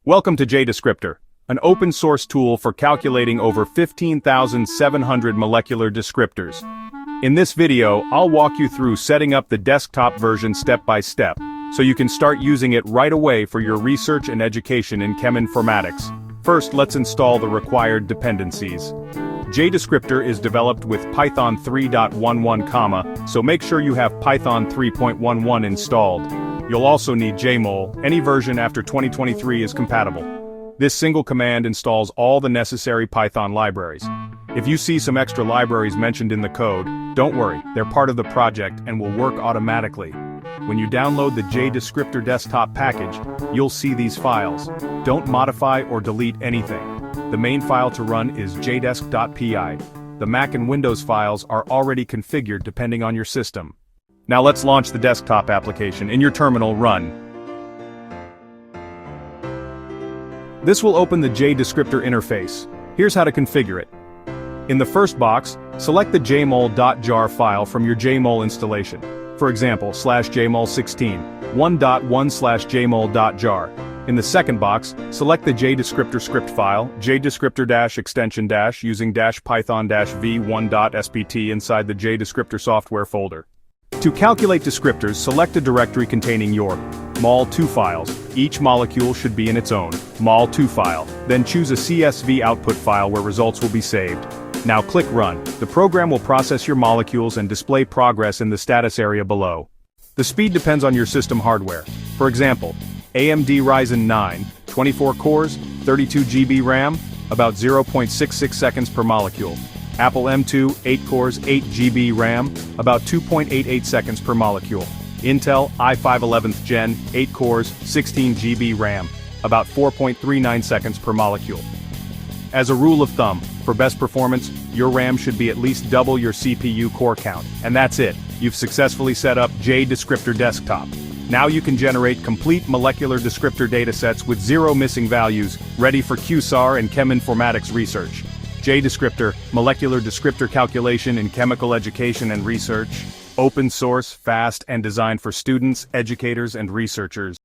Welcome to JDescriptor, an open-source tool for calculating over 15,700 molecular descriptors. In this video, I'll walk you through setting up the desktop version step by step, so you can start using it right away for your research and education in cheminformatics. First, let's install the required dependencies. JDescriptor is developed with Python 3.11, so make sure you have Python 3.11 installed. You'll also need Jmol. Any version after 2023 is compatible. This single command installs all the necessary Python libraries. If you see some extra libraries mentioned in the code, don't worry, they're part of the project and will work automatically. When you download the JDescriptor desktop package, you'll see these files. Don't modify or delete anything. The main file to run is jdesk.py. The Mac and Windows files are already configured depending on your system. Now let's launch the desktop application. In your terminal, run. This will open the JDescriptor interface. Here's how to configure it. In the first box, select the jmol.jar file from your Jmol installation. For example, /jmol16, 1.1/jmol.jar. In the second box, select the JDescriptor script file, jdescriptor-extension- using -python-v1.spt inside the JDescriptor software folder. To calculate descriptors, select a directory containing your mol2 files. Each molecule should be in its own mol2 file. Then choose a CSV output file where results will be saved. Now click Run. The program will process your molecules and display progress in the status area below. The speed depends on your system hardware. For example, AMD Ryzen 9, 24 cores, 32 GB RAM, about 0.66 seconds per molecule. Apple M2, 8 cores, 8 GB RAM, about 2.88 seconds per molecule. Intel i5 11th Gen, 8 cores, 16 GB RAM, about 4.39 seconds per molecule. As a rule of thumb, for best performance, your RAM should be at least double your CPU core count. And that's it, you've successfully set up JDescriptor Desktop. Now you can generate complete molecular descriptor datasets with zero missing values, ready for QSAR and cheminformatics research. JDescriptor, molecular descriptor calculation in chemical education and research. Open source, fast, and designed for students, educators, and researchers.